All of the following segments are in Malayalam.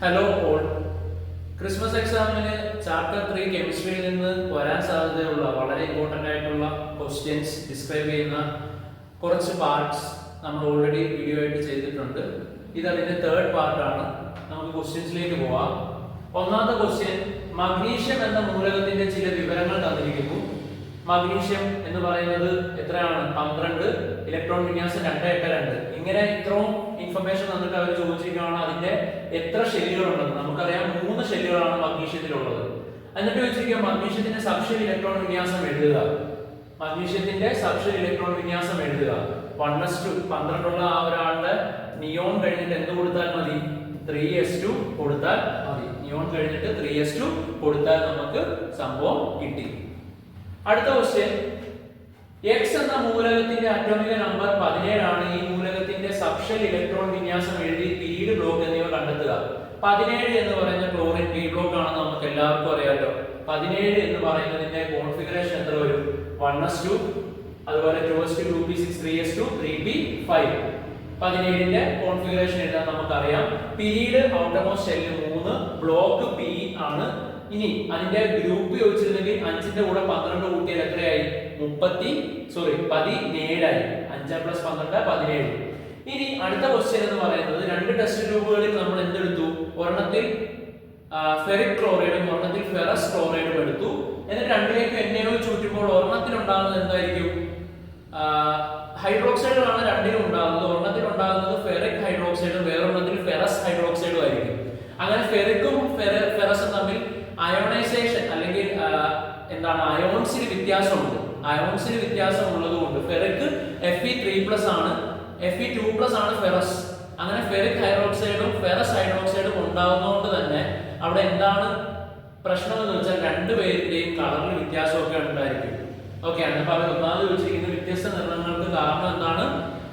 Hello all. ക്രിസ്മസ് എക്സാമിന് ചാപ്റ്റർ 3 കെമിസ്ട്രിയിൽ നിന്ന് വരാൻ സാധ്യതയുള്ള വളരെ ഇമ്പോർട്ടൻ്റ് ആയിട്ടുള്ള ക്വസ്റ്റ്യൻസ് ഡിസ്ക്രൈബ് ചെയ്യുന്ന കുറച്ച് പാർട്സ് നമ്മൾ ഓൾറെഡി വീഡിയോ ആയിട്ട് ചെയ്തിട്ടുണ്ട്. ഇത് അതിന്റെ തേർഡ് പാർട്ടാണ്. നമുക്ക് ക്വസ്റ്റ്യൻസിലേക്ക് പോവാം. ഒന്നാമത്തെ ക്വസ്റ്റ്യൻ, മഗ്നീഷ്യം എന്ന മൂലകത്തിന്റെ ചില വിവരങ്ങൾ തന്നിരിക്കുന്നു. മഗ്നീഷ്യം എന്ന് പറയുന്നത് എത്രയാണ്? 12, ഇലക്ട്രോൺ വിന്യാസം 282. ഇങ്ങനെ ഇത്രയും ഇൻഫർമേഷൻ തന്നിട്ട് അവർ ചോദിച്ചിരിക്കുകയാണ് അതിന്റെ എത്ര ഷെല്ലുകളുണ്ടെന്ന്. നമുക്കറിയാം 3 ഷെല്ലുകളാണ് മഗ്നീഷ്യത്തിലുള്ളത്. എന്നിട്ട് ചോദിച്ചിരിക്കുക മഗ്നീഷ്യത്തിന്റെ സബ്ഷെൽ ഇലക്ട്രോൺ വിന്യാസം എഴുതുക. മഗ്നീഷ്യത്തിന്റെ സബ്ഷെൽ ഇലക്ട്രോൺ വിന്യാസം എഴുതുക. 1s2 12 ഉള്ള ആ ഒരാളുടെ നിയോൺ കഴിഞ്ഞിട്ട് എന്ത് കൊടുത്താൽ മതി? 3s2 കൊടുത്താൽ മതി. നിയോൺ കഴിഞ്ഞിട്ട് 3s2 കൊടുത്താൽ നമുക്ക് സംഭവം കിട്ടി. അടുത്ത ക്വസ്റ്റ്യൻ, X എന്ന മൂലകത്തിന്റെ അറ്റോമിക നമ്പർ 17 ആണ്. ഈ മൂലകത്തിന്റെ സബ്ഷെൽ ഇലക്ട്രോൺ വിന്യാസം എഴുതി പീരീഡ് ബ്ലോക്ക് എന്നിവ കണ്ടെത്തുക. 17 എന്ന് പറയുന്ന ക്ലോറിൻ പി ബ്ലോക്ക് ആണെന്ന് നമുക്ക് എല്ലാവർക്കും അറിയാലോ. 17 എന്ന് പറയുന്നതിന്റെ കോൺഫിഗറേഷൻ എത്ര വരും? 1s2, അതുപോലെ 2s2, 2p6, 3s2, 3p5. 17ന്റെ configuration എഴുതാൻ നമുക്കറിയാം. Period outermost shell 3, block P ആണ്. ഇനി അതിന്റെ ഗ്രൂപ്പ് ചോദിച്ചിരുന്നെങ്കിൽ 5ന്റെ കൂടെ 12 കൂട്ടിയാൽ എത്രയായി? 17 ആയി. 5 + 12 17. ഇനി അടുത്ത ക്വസ്റ്റ്യൻ എന്ന് പറയുന്നത്, 2 ടെസ്റ്റ് ട്യൂബുകളിൽ നമ്മൾ എന്തെടുത്തു? ഒരെണ്ണത്തിൽ ഫെറിക് ക്ലോറൈഡും ഒരെണ്ണത്തിൽ ഫെറസ് ക്ലോറൈഡും എടുത്തു. എന്നിട്ട് രണ്ടിലേക്ക് NaO ചുറ്റുമ്പോൾ ഒരെണ്ണത്തിൽ ഉണ്ടാകുന്നത് എന്തായിരിക്കും? ഹൈഡ്രോക്സൈഡുകളാണ് രണ്ടിലും ഉണ്ടാകുന്നത്. ഒരെണ്ണത്തിൽ ഉണ്ടാകുന്നത് ഫെറിക് ഹൈഡ്രോക്സൈഡും വേറൊരെണ്ണത്തിൽ ഫെറസ് ഹൈഡ്രോക്സൈഡും ആയിരിക്കും. അങ്ങനെ ഫെറിക്കും ഫെറസും തമ്മിൽ അയോണൈസേഷൻ അല്ലെങ്കിൽ അയോൺസിൽ വ്യത്യാസമുണ്ട്. അയോൺസിൽ വ്യത്യാസം ഉള്ളതുകൊണ്ട് ഫെറിക് Fe3+ ആണ്, Fe2+ ആണ് ഫെറസ്. അങ്ങനെ ഫെറിക് ഹൈഡ്രോക്സൈഡും ഫെറസ് ഹൈഡ്രോക്സൈഡും ഉണ്ടാകുന്നതുകൊണ്ട് തന്നെ അവിടെ എന്താണ് പ്രശ്നം എന്ന് വെച്ചാൽ രണ്ടുപേരുടെയും കളറിൽ വ്യത്യാസമൊക്കെ ഉണ്ടായിരിക്കും. ഓക്കെ ആണ്. അപ്പൊ അവർ ഒന്നാമത് ചോദിച്ചിരിക്കുന്ന വ്യത്യസ്ത നിറങ്ങൾക്ക് കാരണം എന്താണ്?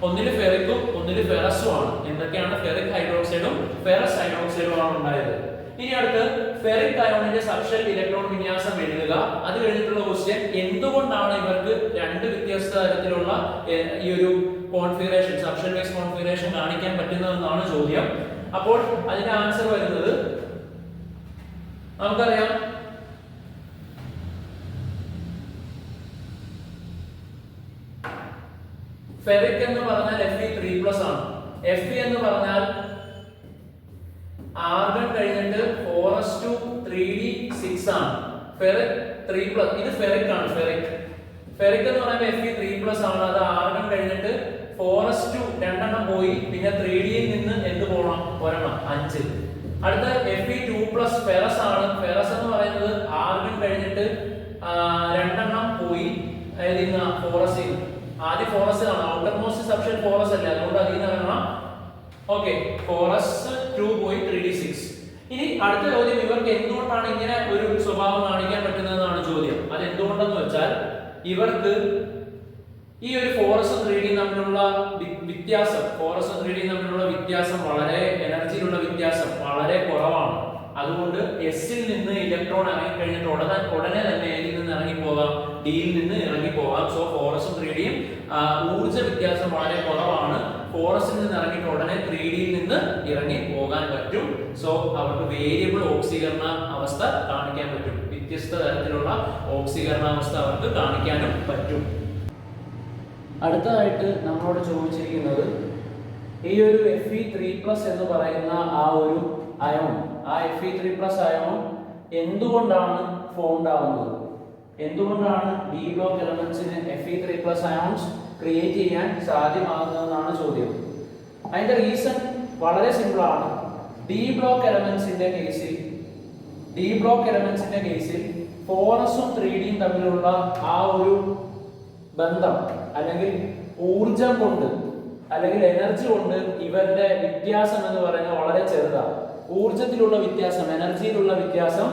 ഒന്നിൽ ഫെറിക്കും ഒന്നിൽ ഫെറസും ആണ്. എന്തൊക്കെയാണ്? ഫെറിക് ഹൈഡ്രോക്സൈഡും ഫെറസ് ഹൈഡ്രോക്സൈഡും ആണ് ഉണ്ടായത്. ഇനി അടുത്ത് ഫെറിക് അയോണിന്റെ സബ്ഷെൽ ഇലക്ട്രോൺ വിന്യാസം എഴുതുക. അത് കഴിഞ്ഞിട്ടുള്ള ക്വസ്റ്റ്യൻ, എന്തുകൊണ്ടാണ് ഇവർക്ക് രണ്ട് വ്യത്യസ്ത തരത്തിലുള്ള ഈ ഒരു കോൺഫിഗറേഷൻ, സബ്ഷെൽ വൈസ് കോൺഫിഗറേഷൻ കാണിക്കാൻ പറ്റുന്നതെന്നാണ് ചോദ്യം. അപ്പോൾ അതിന്റെ ആൻസർ വരുന്നത് നമുക്കറിയാം. ഫെറിക് എന്ന് പറഞ്ഞാൽ Fe3+ ആണ്. Fe എന്ന് പറഞ്ഞാൽ ആർഗൺ കഴിഞ്ഞിട്ട് 4s2 3d6 ആണ്. ഫെറിക് 3+, ഇത് ഫെറിക് ആണ്. ഫെറിക് എന്ന് പറയുമ്പോൾ Fe3+ ആണ്. അത് ആർഗൺ കഴിഞ്ഞിട്ട് 4s2 രണ്ടെണ്ണം പോയി, പിന്നെ 3d യിൽ നിന്ന് എന്ത് പോകണം? ഒരെണ്ണം 5. അടുത്ത Fe2+ ഫെറസ് ആണ്. ഫെറസ് എന്ന് പറയുന്നത് ആർഗൺ കഴിഞ്ഞിട്ട് രണ്ടെണ്ണം പോയി, അതായത് 4s. ആദ്യം 4s ആണ്, ഔട്ടർമോസ്റ്റ് സബ്ഷെൽ 4s അല്ലേ, അതുകൊണ്ട് അതിൽ നിന്ന് ഇറങ്ങണം. ഓക്കെ, 4s2 പോയി 3d6. ഇനി അടുത്ത ചോദ്യം, ഇവർക്ക് എന്തുകൊണ്ടാണ് ഇങ്ങനെ ഒരു സ്വഭാവം കാണിക്കാൻ പറ്റുന്നതെന്നാണ് ചോദ്യം. അത് എന്തുകൊണ്ടെന്ന് വെച്ചാൽ ഇവർക്ക് ഈ ഒരു 4s ഉം 3d തമ്മിലുള്ള വ്യത്യാസം, 4s ഉം 3d തമ്മിലുള്ള വ്യത്യാസം വളരെ, എനർജിയിലുള്ള വ്യത്യാസം വളരെ കുറവാണ്. അതുകൊണ്ട് എസിൽ നിന്ന് ഇലക്ട്രോൺ ഇറങ്ങി കഴിഞ്ഞിട്ട് ഉടനെ തന്നെ എയിൽ നിന്ന് ഇറങ്ങിപ്പോകാം, ഡിയിൽ നിന്ന് ഇറങ്ങിപ്പോകാം. സോ 4s ഉം 3d യും ഊർജ്ജ വ്യത്യാസം വളരെ കുറവാണ്. 4s ൽ നിന്ന് ഇറങ്ങിയിട്ട് ഉടനെ 3d യിൽ നിന്ന് ഇറങ്ങി പോകാൻ പറ്റും. സോ അവർക്ക് വേരിയബിൾ ഓക്സീകരണ അവസ്ഥ കാണിക്കാൻ പറ്റും. വ്യത്യസ്ത തരത്തിലുള്ള ഓക്സീകരണാവസ്ഥ അവർക്ക് കാണിക്കാനും പറ്റും. അടുത്തതായിട്ട് നമ്മളോട് ചോദിച്ചിരിക്കുന്നത്, ഈ ഒരു Fe3+ എന്ന് പറയുന്ന ആ ഒരു അയോൺ, ആ Fe3+ അയോൺ എന്തുകൊണ്ടാണ് ഫോംഡ് ആവുന്നത്? എന്തുകൊണ്ടാണ് ഡി ബ്ലോക്ക് എലമെന്റ്സിന് Fe3+ അയോൺസ് ക്രിയേറ്റ് ചെയ്യാൻ സാധ്യമാകുന്നതെന്നാണ് ചോദ്യം. അതിന്റെ റീസൺ വളരെ സിമ്പിൾ ആണ്. ഡി ബ്ലോക്ക് എലമെന്റ്സിന്റെ കേസിൽ 4s ഉം 3d യും തമ്മിലുള്ള ആ ഒരു ബന്ധം അല്ലെങ്കിൽ ഊർജം കൊണ്ട് അല്ലെങ്കിൽ എനർജി കൊണ്ട് ഇവരുടെ വ്യത്യാസം എന്ന് പറയുന്നത് വളരെ ചെറുതാണ്. ഊർജത്തിലുള്ള വ്യത്യാസം, എനർജിയിലുള്ള വ്യത്യാസം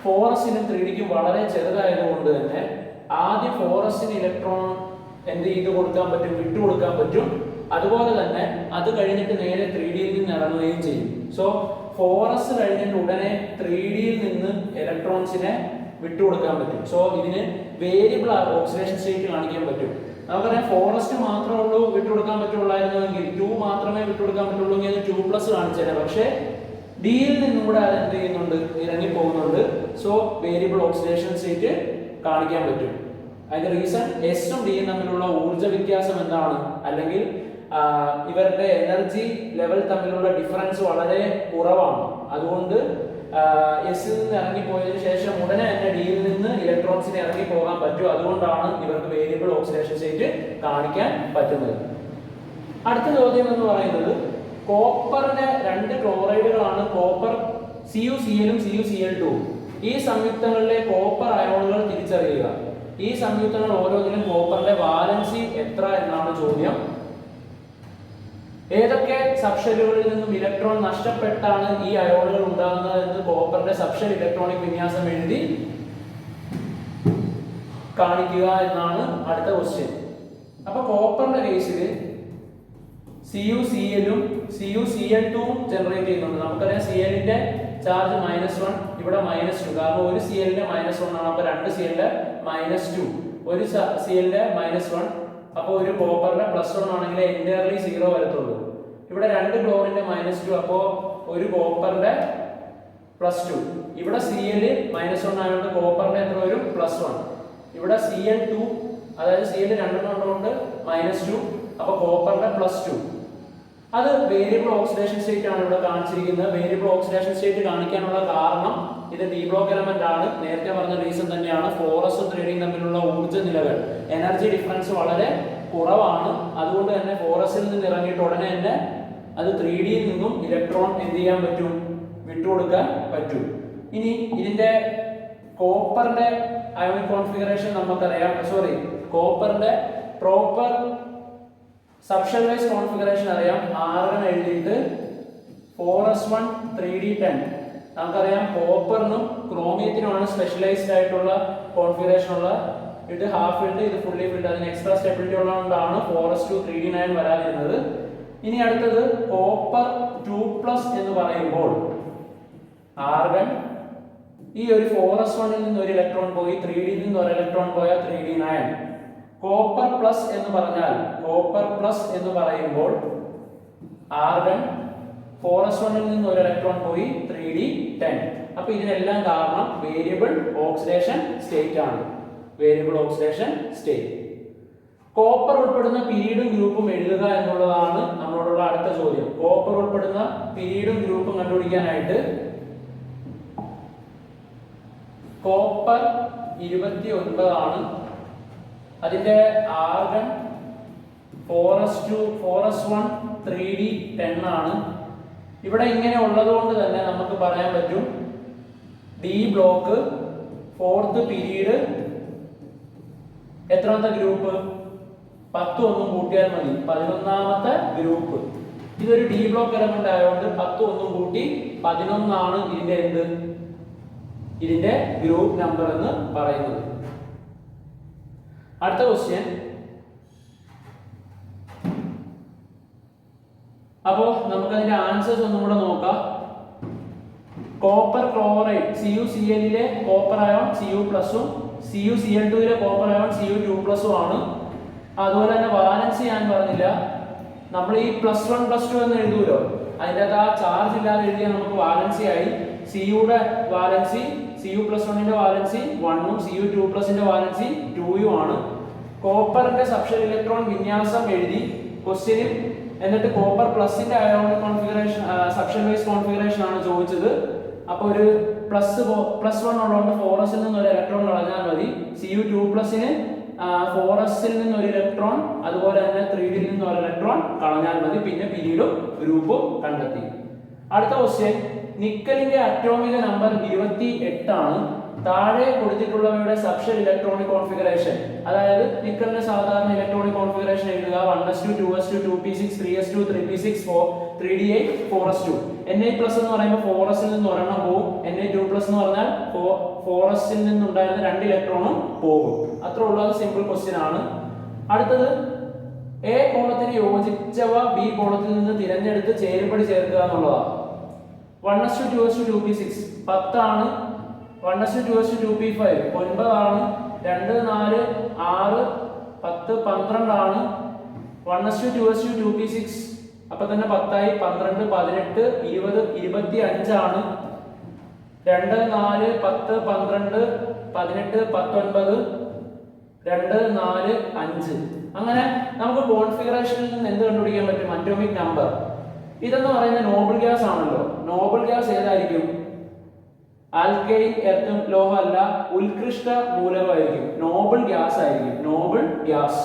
4s നും 3d ക്കും വളരെ ചെറുതായതുകൊണ്ട് തന്നെ ആദ്യം 4s ന് ഇലക്ട്രോൺ എന്ത് ചെയ്ത് കൊടുക്കാൻ പറ്റും? വിട്ടുകൊടുക്കാൻ പറ്റും. അതുപോലെ തന്നെ അത് കഴിഞ്ഞിട്ട് നേരെ 3d യിൽ നിന്ന് ഇറങ്ങുകയും ചെയ്യും. സോ 4s കഴിഞ്ഞിട്ട് ഉടനെ 3d യിൽ നിന്ന് ഇലക്ട്രോൺസിനെ വിട്ടുകൊടുക്കാൻ പറ്റും. സോ ഇതിന് വേരിയബിൾ ഓക്സിഡേഷൻ സ്റ്റേറ്റ് കാണിക്കാൻ പറ്റും. നമുക്കറിയാം 4s മാത്രമേ ഉള്ളൂ വിട്ടുകൊടുക്കാൻ പറ്റുള്ളായിരുന്നുവെങ്കിൽ, 2 മാത്രമേ വിട്ടുകൊടുക്കാൻ പറ്റുള്ളൂ എങ്കിൽ 2+ കാണിച്ചേനെ. പക്ഷേ ഡിയിൽ നിന്നും കൂടെ അത് എന്ത് ചെയ്യുന്നുണ്ട്, ഇറങ്ങി പോകുന്നുണ്ട്. സോ വേരിയബിൾ ഓക്സിഡേഷൻ സ്റ്റേറ്റ് കാണിക്കാൻ പറ്റും. അതിന്റെ റീസൺ എസും ഡിയും തമ്മിലുള്ള ഊർജ്ജ വ്യത്യാസം എന്താണ്, അല്ലെങ്കിൽ ഇവരുടെ എനർജി ലെവൽ തമ്മിലുള്ള ഡിഫറൻസ് വളരെ കുറവാണ്. അതുകൊണ്ട് എസിൽ നിന്ന് ഇറങ്ങിപ്പോയതിനു ശേഷം ഉടനെ തന്നെ ഡിയിൽ നിന്ന് ഇലക്ട്രോൺസിന് ഇറങ്ങി പോകാൻ പറ്റും. അതുകൊണ്ടാണ് ഇവർക്ക് വേരിയബിൾ ഓക്സിഡേഷൻ സ്റ്റേറ്റ് കാണിക്കാൻ പറ്റുന്നത്. അടുത്ത ചോദ്യം എന്ന് പറയുന്നത്, കോപ്പറിന്റെ രണ്ട് ക്ലോറൈഡുകളാണ് കോപ്പർ CuCl ഉം CuCl2. ഈ സംയുക്തങ്ങളിലെ കോപ്പർ അയോണുകൾ തിരിച്ചറിയുക. ഈ സംയുക്തങ്ങൾ ഓരോന്നിലും കോപ്പറിന്റെ വാലൻസി എത്ര എന്നാണ് ചോദ്യം. ഏതൊക്കെ സബ്ഷെല്ലുകളിൽ നിന്നും ഇലക്ട്രോൺ നഷ്ടപ്പെട്ടാണ് ഈ അയോണുകൾ ഉണ്ടാകുന്നത് എന്ന് കോപ്പറിന്റെ സബ്ഷെൽ ഇലക്ട്രോണിക് വിന്യാസം എഴുതി കാണിക്കുക എന്നാണ് അടുത്ത ക്വസ്റ്റ്യൻ. അപ്പൊ കോപ്പറിന്റെ കേസിൽ CuCl ഉം CuCl2 ജനറേറ്റ് ചെയ്യുന്നുണ്ട്. നമുക്കറിയാം Clന്റെ ചാർജ് -1, ഇവിടെ -2. കാരണം ഒരു Clന്റെ -1 ആണ്. അപ്പൊ രണ്ട് Clന്റെ -2, ഒരു Clന്റെ -1. അപ്പോൾ ഒരു കോപ്പറിന്റെ +1 ആണെങ്കിൽ എൻറ്റയർലി 0 വരത്തുള്ളൂ. ഇവിടെ രണ്ട് ക്ലോറിന്റെ -2, അപ്പോൾ ഒരു കോപ്പറിന്റെ +2. ഇവിടെ Cl -1 ആയതുകൊണ്ട് കോപ്പറിന്റെ എത്ര വരും, +1. ഇവിടെ Cl2, അതായത് Cl രണ്ടെണ്ണം ഉള്ളതുകൊണ്ട് -2, അപ്പോൾ കോപ്പറിന്റെ +2. അത് വേരിയബിൾ ഓക്സിഡേഷൻ സ്റ്റേറ്റ് ആണ് ഇവിടെ കാണിച്ചിരിക്കുന്നത്. വേരിയബിൾ ഓക്സിഡേഷൻ സ്റ്റേറ്റ് കാണിക്കാനുള്ള കാരണം ഇത് ഡി ബ്ലോക്ക് എലമെന്റ് ആണ്. നേരത്തെ പറഞ്ഞ റീസൺ തന്നെയാണ്. 4s 3d തമ്മിലുള്ള ഊർജ്ജ നിലകൾ, എനർജി ഡിഫറൻസ് വളരെ കുറവാണ്. അതുകൊണ്ട് തന്നെ 4sൽ നിന്ന് ഇറങ്ങിയിട്ട് ഉടനെ തന്നെ അത് 3dയിൽ നിന്നും ഇലക്ട്രോൺ എന്ത് ചെയ്യാൻ പറ്റും, വിട്ടുകൊടുക്കാൻ പറ്റും. ഇനി ഇതിന്റെ കോപ്പറിന്റെ അയോണിക് കോൺഫിഗറേഷൻ നമുക്കറിയാം. കോപ്പറിന്റെ പ്രോപ്പർ സബ്ഷെൽ വൈസ് കോൺഫിഗറേഷൻ അറിയാം. ആർഗൺ എഴുതിയിട്ട് 4s1 3d10. നമുക്കറിയാം കോപ്പറിനും ക്രോമിയത്തിനുമാണ് സ്പെഷ്യലൈസ്ഡ് ആയിട്ടുള്ള കോൺഫിഗറേഷൻ ഉള്ള. ഇത് ഹാഫ് ഫിൽഡ്, ഇത് ഫുള്ളി ഫിൽഡ്. അതിന് എക്സ്ട്രാ സ്റ്റെബിലിറ്റി ഉള്ളതുകൊണ്ടാണ് 4s2 3d9 വരാതിരുന്നത്. ഇനി അടുത്തത് കോപ്പർ 2+ എന്ന് പറയുമ്പോൾ ആർഗൺ ഈ ഒരു 4s1ൽ നിന്ന് ഒരു ഇലക്ട്രോൺ പോയി 3dയിൽ നിന്ന് ഒരു ഇലക്ട്രോൺ പോയാൽ 3d9. കോപ്പർ പ്ലസ് എന്ന് പറയുമ്പോൾ ആർഗൺ 4s1ൽ നിന്ന് ഒരു ഇലക്ട്രോൺ പോയി 3d10. അപ്പൊ ഇതിനെല്ലാം കാരണം വേരിയബിൾ ഓക്സിഡേഷൻ സ്റ്റേറ്റ് ആണ്. Variable oxidation state. കോപ്പർ ഉൾപ്പെടുന്ന പീരീഡും ഗ്രൂപ്പും എഴുതുക എന്നുള്ളതാണ് നമ്മളോടുള്ള അടുത്ത ചോദ്യം. കോപ്പർ ഉൾപ്പെടുന്ന പീരീഡും ഗ്രൂപ്പും കണ്ടുപിടിക്കാനായിട്ട് കോപ്പർ 29 ആണ്. അതിന്റെ ആർഗൺ 4s1 3d10 ആണ്. ഇവിടെ ഇങ്ങനെ ഉള്ളതുകൊണ്ട് തന്നെ നമുക്ക് പറയാൻ പറ്റും ഡി ബ്ലോക്ക് 4th പീരീഡ് എത്രാമത്തെ ഗ്രൂപ്പ്, 10 ഒന്നും കൂട്ടിയാൽ മതി, 11ാമത്തെ ഗ്രൂപ്പ്. ഇതൊരു ഡി ബ്ലോക്ക് എലമെന്റ് ആയതുകൊണ്ട് 10 ഒന്നും കൂട്ടി 11 ആണ് ഇതിന്റെ ഗ്രൂപ്പ് നമ്പർ എന്ന് പറയുന്നത്. അടുത്ത ക്വസ്റ്റ്യൻ. അപ്പോ നമുക്ക് അതിന്റെ ആൻസേഴ്സ് ഒന്നും കൂടെ നോക്കാം. കോപ്പർ ക്ലോറൈഡ് CuClലെ കോപ്പർ അയോൺ Cu+ഉം CuCl2ലെ കോപ്പർ അയോൺ Cu2+ ആണ്. അതുപോലെ തന്നെ വാലൻസി ഞാൻ പറഞ്ഞില്ല. നമ്മൾ ഈ +1 +2 എന്ന് എഴുതുമല്ലോ, അതിൻ്റെ അകത്ത് ആ ചാർജ് ഇല്ലാതെ എഴുതിയാൽ നമുക്ക് വാലൻസി ആയി. Cuയുടെ വാലൻസി Cu+1ന്റെ വാലൻസി 1ഉം Cu2+ന്റെ വാലൻസി 2ഉം ആണ്. കോപ്പറിന്റെ സബ്ഷെൽ ഇലക്ട്രോൺ വിന്യാസം എഴുതി ക്വസ്റ്റ്യനിൽ. എന്നിട്ട് കോപ്പർ പ്ലസിന്റെ ionic configuration subshell wise configuration ആണ് ചോദിച്ചത്. അപ്പോൾ ഒരു +1 ഉള്ളതുകൊണ്ട് 4sൽ നിന്ന് ഒരു ഇലക്ട്രോൺ കളഞ്ഞാൽ മതി. Cu2+ന് 4sൽ നിന്ന് ഒരു ഇലക്ട്രോൺ, അതുപോലെ തന്നെ 3dയിൽ നിന്ന് ഒരു ഇലക്ട്രോൺ കളഞ്ഞാൽ മതി. പിന്നെ പീരീഡും ഗ്രൂപ്പും കണ്ടെത്തി. അടുത്ത ക്വസ്റ്റ്യൻ. നിക്കലിന്റെ അറ്റോമിക നമ്പർ 28 ആണ്. താഴെ കൊടുത്തിട്ടുള്ളവയുടെ സബ്ഷെൽ ഇലക്ട്രോണിക് കോൺഫിഗറേഷൻ, അതായത് നിക്കലിന്റെ സാധാരണ ഇലക്ട്രോണിക് കോൺഫിഗറേഷൻ എഴുതുക. 1s2 2s2 2p6 3s2 3p6 3d8 4s2. Na+ എന്ന് പറയുമ്പോൾ 4sൽ നിന്ന് ഒരെണ്ണം പോകും. Na2+ എന്ന് പറഞ്ഞാൽ 4sൽ നിന്നുണ്ടായിരുന്ന 2 ഇലക്ട്രോണും പോകും. അത്ര ഉള്ളത് സിമ്പിൾ ക്വസ്റ്റ്യൻ ആണ്. അടുത്തത് എ കോളത്തിന് യോജിച്ചവ ബി കോളത്തിൽ നിന്ന് തിരഞ്ഞെടുത്ത് ചേരുപടി ചേർക്കുക എന്നുള്ളതാണ്. 1s2 2s2 2p6 10 ആണ്. 1s2 2s2 2p5 9 ആണ്. 2 4 6 10 12 ആണ്. 1s2 2s2 2p6 അപ്പൊ തന്നെ 10 ആയി. 12, 18, 20, 25 ആണ്. 2, 4, 10, 12, 18, 19, 2, 4, 5. അങ്ങനെ നമുക്ക് കോൺഫിഗറേഷനിൽ നിന്ന് എന്ത് കണ്ടുപിടിക്കാൻ പറ്റും? Atomic number. ഇതെന്ന് പറയുന്നത് നോബിൾ ഗ്യാസ് ആണല്ലോ. നോബിൾ ഗ്യാസ് ഏതായിരിക്കും? ആൽക്കൈൽ എർത്ത് ലോഹം അല്ല, ഉത്കൃഷ്ട മൂലകമായിരിക്കും. നോബിൾ ഗ്യാസ് ആയിരിക്കും. നോബിൾ ഗ്യാസ്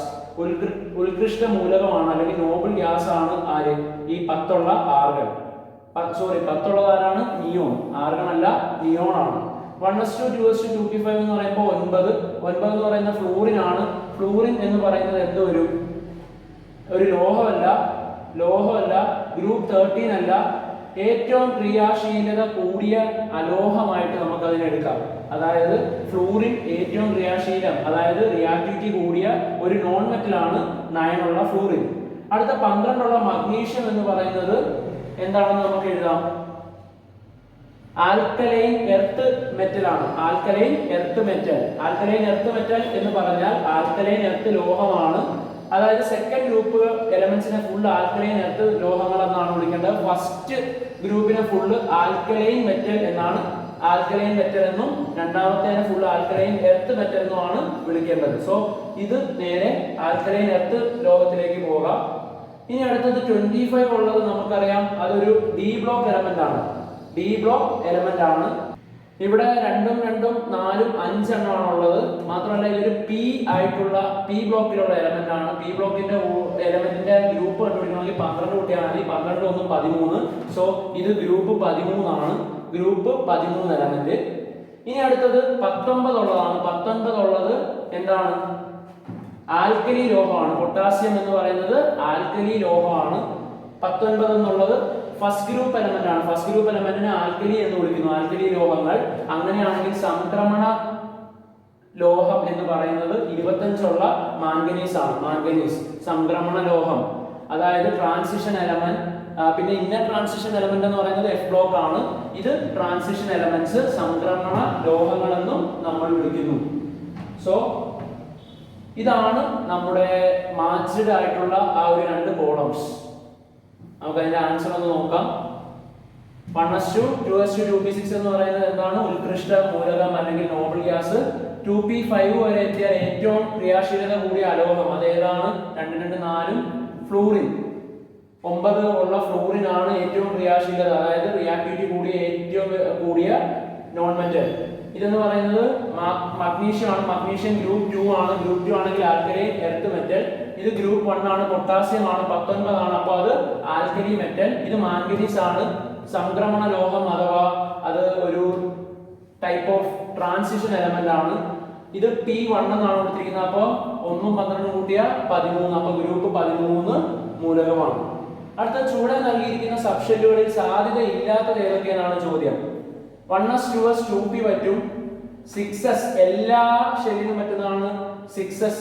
ഉത്കൃഷ്ട മൂലകമാണ്, അല്ലെങ്കിൽ നോബിൾ ഗ്യാസ് ആണ് ആര്? ഈ 10 ആർഗൺ. 10 ആരാണ്? നിയോൺ. ആർഗൺ അല്ല, നിയോൺ ആണ്. 1s2 2s2 2p5 എന്ന് പറയുമ്പോൾ 9 എന്ന് പറയുന്ന ഫ്ലൂറിൻ ആണ്. ഫ്ലൂറിൻ എന്ന് പറയുന്നത് എന്ത് വരും? ഒരു ലോഹമല്ല, ഗ്രൂപ്പ് 13 അല്ല. ഏറ്റവും ക്രിയാശീലത കൂടിയ അലോഹമായിട്ട് നമുക്ക് അതിനെ എടുക്കാം. അതായത് ഫ്ലൂറിൻ ഏറ്റവും ക്രിയാശീലം, അതായത് റിയാക്ടിവിറ്റി കൂടിയ ഒരു നോൺ മെറ്റലാണ് 9 ഉള്ള ഫ്ലൂറിൻ. അടുത്ത 12 മഗ്നീഷ്യം എന്ന് പറയുന്നത് എന്താണെന്ന് നമുക്ക് എഴുതാം. ആൽക്കലൈൻ എർത്ത് മെറ്റൽ ആണ്. ആൽക്കലൈൻ എർത്ത് മെറ്റൽ എന്ന് പറഞ്ഞാൽ ആൽക്കലൈൻ എർത്ത് ലോഹമാണ്. അതായത് സെക്കൻഡ് ഗ്രൂപ്പ് എലമെന്റ്സിനെ ഫുൾ ആൽക്കലൈൻ എർത്ത് ലോഹങ്ങൾ എന്നാണ് വിളിക്കേണ്ടത്. ഫസ്റ്റ് ഗ്രൂപ്പിനെ ഫുള്ള് ആൽക്കലൈൻ മെറ്റൽ എന്നാണ്, ആൽക്കലൈൻ മെറ്റൽ എന്നും രണ്ടാമത്തേനെ ഫുൾ ആൽക്കലൈൻ എർത്ത് മെറ്റൽ എന്നുമാണ് വിളിക്കേണ്ടത്. സോ ഇത് നേരെ ആൽക്കലൈൻ എർത്ത് ലോഹത്തിലേക്ക് പോകാം. ഇനി അടുത്തത് 25 ഉള്ളത് നമുക്കറിയാം, അതൊരു ഡി ബ്ലോക്ക് എലമെന്റ് ആണ്. ഇവിടെ 2, 4, 5 എണ്ണമാണ് ഉള്ളത്. മാത്രമല്ല ഇതൊരു പി ആയിട്ടുള്ള പി ബ്ലോക്കിലുള്ള എലമെന്റ് ആണ്. പി ബ്ലോക്കിന്റെ എലമെന്റിന്റെ ഗ്രൂപ്പ് കണ്ടുപിടിക്കണമെങ്കിൽ 12 കൂട്ടിയാൽ മതി. 12 1 13. സോ ഇത് ഗ്രൂപ്പ് 13 ആണ്. Group 13 element. ഇനി അടുത്തത് 19 ഉള്ളതാണ്. 19 ഉള്ളത് എന്താണ്? ആൽക്കലി ലോഹമാണ്. പൊട്ടാസ്യം എന്ന് പറയുന്നത് ആൽക്കലി ലോഹമാണ്. 19 എന്നുള്ളത് ഫസ്റ്റ് ഗ്രൂപ്പ് എലമെന്റ് ആണ്. ഫസ്റ്റ് ഗ്രൂപ്പ് എലമെന്റിനെ ആൽക്കലി എന്ന് വിളിക്കുന്നു, ആൽക്കലി ലോഹങ്ങൾ. അങ്ങനെയാണെങ്കിൽ സംക്രമണ ലോഹം എന്ന് പറയുന്നത് 25 ഉള്ള മാംഗനീസ് ആണ്. മാംഗനീസ് സംക്രമണ ലോഹം, അതായത് ട്രാൻസിഷൻ എലമെന്റ്. പിന്നെ ഇന്നർ ട്രാൻസിഷൻ എലമെന്റ് എന്ന് പറയുന്നത് എഫ് ബ്ലോക്ക് ആണ്. ഇത് ട്രാൻസിഷൻ എലമെന്റ്സ്, സംക്രമണ ലോഹങ്ങൾ എന്നും നമ്മൾ വിളിക്കുന്നു. സോ ഇതാണ് നമ്മുടെ മാച്ച്ഡ് ആയിട്ടുള്ള ആ ഒരു 2 കോളംസ്. നമുക്ക് അതിന്റെ ആൻസർ ഒന്ന് നോക്കാം. 1s2 2s2 2p6 എന്ന് പറയുന്നത് എന്താണ്? ഉത്കൃഷ്ട മൂലകം അല്ലെങ്കിൽ നോബിൾ ഗ്യാസ്. 2p5 വരെ എത്തിയ ഏറ്റവും ക്രിയാശീലത കൂടിയ അലോഹം അതേതാണ്? 2, 2, 4 ഫ്ലൂറിൻ. 9 ഉള്ള ഫ്ലൂറിൻ ആണ് ഏറ്റവും ക്രിയാശീലത, അതായത് റിയാക്ടിവിറ്റി കൂടിയ ഏറ്റവും കൂടിയ നോൺ മെറ്റൽ. ഇതെന്ന് പറയുന്നത് മഗ്നീഷ്യം ആണ്. മഗ്നീഷ്യം ഗ്രൂപ്പ് 2 ആണ്. ഗ്രൂപ്പ് 2 ആണെങ്കിൽ ആൽക്കലൈൻ എർത്ത് മെറ്റൽ. ഇത് ഗ്രൂപ്പ് 1 ആണ്. പൊട്ടാസ്യം ആണ്. 19 ആണ്. അപ്പോൾ അത് ആൽക്കലി മെറ്റൽ. ഇത് മാംഗനീസ് ആണ്. സംക്രമണ ലോഹം അഥവാ അത് ഒരു ടൈപ്പ് ഓഫ് ട്രാൻസിഷൻ എലമെന്റ് ആണ്. ഇത് P1 എന്നാണ് കൊടുത്തിരിക്കുന്നത്. അപ്പോൾ 1 12 കൂട്ടിയ 13. അപ്പോൾ ഗ്രൂപ്പ് 13 മൂലകമാണ്. അടുത്ത ചുവടെ നൽകിയിരിക്കുന്ന സബ്ഷെല്ലുകളിൽ സാധ്യത ഇല്ലാത്തത് ഏതൊക്കെയാണ് ചോദ്യം. 1s 2s 2p പറ്റും. 6s എല്ലാ ഷെല്ലിനും പറ്റുന്നതാണ് 6s.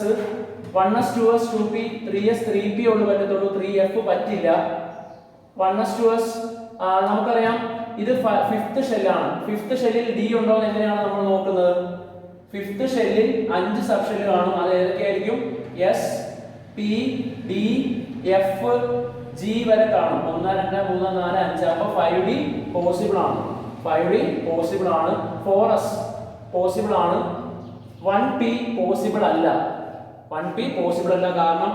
1s 2s 2p 3s 3p ഉള്ളു പറ്റത്തുള്ളൂ. 3f പറ്റില്ല. 1s 2s നമുക്കറിയാം ഇത് 5th ഷെല്ലാണ്. 5th ഷെല്ലിൽ ഡി ഉണ്ടോ എന്ന് എങ്ങനെയാണ് നമ്മൾ നോക്കുന്നത്? 5th ഷെല്ലിൽ 5 സബ് ഷെല്ല് കാണും. അത് ഏതൊക്കെയായിരിക്കും? S, P, D, F, G വരെ കാണും. 1 2 3 4 5. അപ്പോൾ 5d പോസിബിൾ ആണ്. 5d പോസിബിൾ ആണ്. 4s പോസിബിൾ ആണ്. 1p പോസിബിൾ അല്ല. 1p പോസിബിൾ അല്ല. കാരണം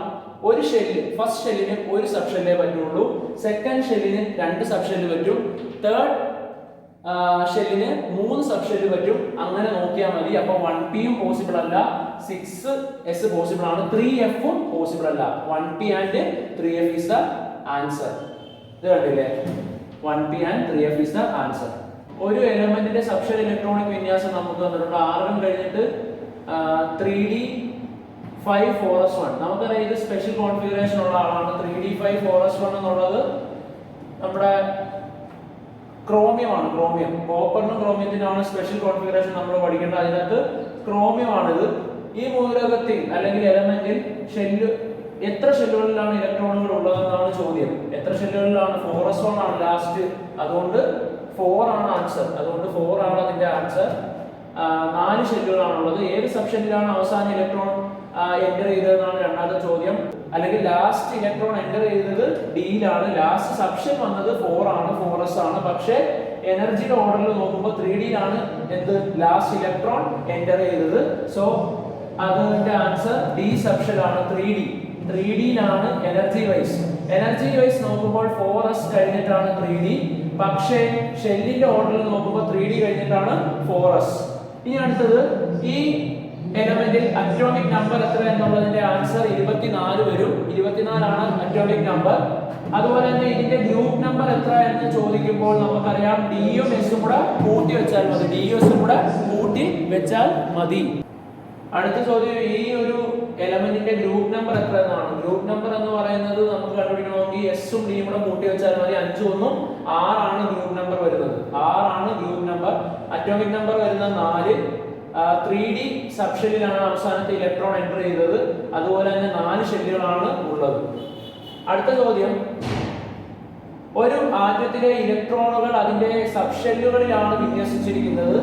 ഒരു ഷെല്ല്, ഫസ്റ്റ് ഷെല്ലിന് ഒരു സബ് ഷെല്ലേ പറ്റുള്ളൂ. സെക്കൻഡ് ഷെല്ലിന് 2 സബ് ഷെല്ല് പറ്റും. തേർഡ് ഷെല്ലിന് 3 സബ് ഷെല്ല് പറ്റും. അങ്ങനെ നോക്കിയാൽ മതി. അപ്പോൾ 1p യും പോസിബിൾ അല്ല. 6s പോസിബിൾ ആണ്. 3f ഉം പോസിബിൾ അല്ല. 1p and 3f is the answer. ഇത് കണ്ടില്ലേ? 1p and 3f is the answer. ഒരു എലമെന്റിന്റെ സബ്ഷെൽ ഇലക്ട്രോണിക് വിന്യാസം നമുക്ക് തന്നിട്ടുണ്ട്. ആർഗൺ കഴിഞ്ഞിട്ട് 3d5 4s1. നമുക്കറിയാം ഇത് സ്പെഷ്യൽ കോൺഫിഗറേഷൻ ഉള്ള ആളാണ്. 3d5 4s1 എന്നുള്ളത് നമ്മുടെ ക്രോമിയമാണ്. ക്രോമിയം, കോപ്പറിനും ക്രോമിയത്തിനാണ് സ്പെഷ്യൽ കോൺഫിഗറേഷൻ നമ്മൾ പഠിക്കേണ്ടത്. അതിനകത്ത് ക്രോമിയമാണിത്. ഈ മൂലകത്തിൽ അല്ലെങ്കിൽ എലമെന്റിൽ ഷെല്ല് എത്ര ഷെല്ലുകളിലാണ് ഇലക്ട്രോണുകൾ ഉള്ളതെന്നാണ് ചോദ്യം. എത്ര ഷെല്ലുകളിലാണ്? 4s1 ആണ് ലാസ്റ്റ്. അതുകൊണ്ട് 4 ആണ് ആൻസർ. അതുകൊണ്ട് 4 ആണ് അതിന്റെ ആൻസർ. 4 ഷെല്ലുകളാണുള്ളത്. ഏത് സബ് ഷെല്ലിലാണ് അവസാന ഇലക്ട്രോൺ എൻ്റർ ചെയ്തതെന്നാണ് രണ്ടാമത്തെ ചോദ്യം. അല്ലെങ്കിൽ ലാസ്റ്റ് ഇലക്ട്രോൺ എൻ്റർ ചെയ്തത് ഡിയിലാണ്, ലാസ്റ്റ് സബ്ഷൻ വന്നത് 4 ആണ്, 4s ആണ്. പക്ഷേ എനർജിയുടെ ഓർഡറിൽ നോക്കുമ്പോൾ 3Dയിലാണ് എന്ത് ലാസ്റ്റ് ഇലക്ട്രോൺ എൻ്റർ ചെയ്തത്. സോ അതിന്റെ ആൻസർ ഡി സബ്ഷൻ ആണ്. 3Dയിലാണ് എനർജി വൈസ് നോക്കുമ്പോൾ 4s കഴിഞ്ഞിട്ടാണ് 3D. പക്ഷേ ഷെല്ലിന്റെ ഓർഡറിൽ നോക്കുമ്പോൾ 3D കഴിഞ്ഞിട്ടാണ് 4s. ഇനി അടുത്തത് ഈ എലമെന്റിൽ അറ്റോമിക് നമ്പർ എത്ര എന്നുള്ളതിന്റെ ആൻസർ 24 വരും. 24 ആണ് അറ്റോമിക് നമ്പർ. അതുപോലെ തന്നെ ഇതിന്റെ ഗ്രൂപ്പ് നമ്പർ എത്ര എന്ന് ചോദിക്കുമ്പോൾ നമുക്കറിയാം ഡിയും എസും കൂടെ കൂട്ടി വെച്ചാൽ മതി. അടുത്ത ചോദ്യം ഈ ഒരു എലമെന്റിന്റെ ഗ്രൂപ്പ് നമ്പർ എത്ര എന്നാണ്. ഗ്രൂപ്പ് നമ്പർ എന്ന് പറയുന്നത് നമുക്ക് കണ്ടുപിടിക്കണമെങ്കിൽ എസും ഡിയും കൂടെ കൂട്ടി വെച്ചാൽ മതി. 5 1 6 ആണ് ഗ്രൂപ്പ് നമ്പർ വരുന്നത്. 6 ആണ് ഗ്രൂപ്പ് നമ്പർ. അറ്റോമിക് നമ്പർ വരുന്നത് 4. 3D സബ്ഷെല്ലിലാണ് അവസാനത്തെ ഇലക്ട്രോൺ എൻ്റർ ചെയ്തത്. അതുപോലെ തന്നെ 4 ഷെല്ലുകളാണ് ഉള്ളത്. അടുത്ത ചോദ്യം, ഒരു ആറ്റത്തിലെ ഇലക്ട്രോണുകൾ അതിന്റെ സബ്ഷെല്ലുകളിലാണ് വിന്യസിച്ചിരിക്കുന്നത്.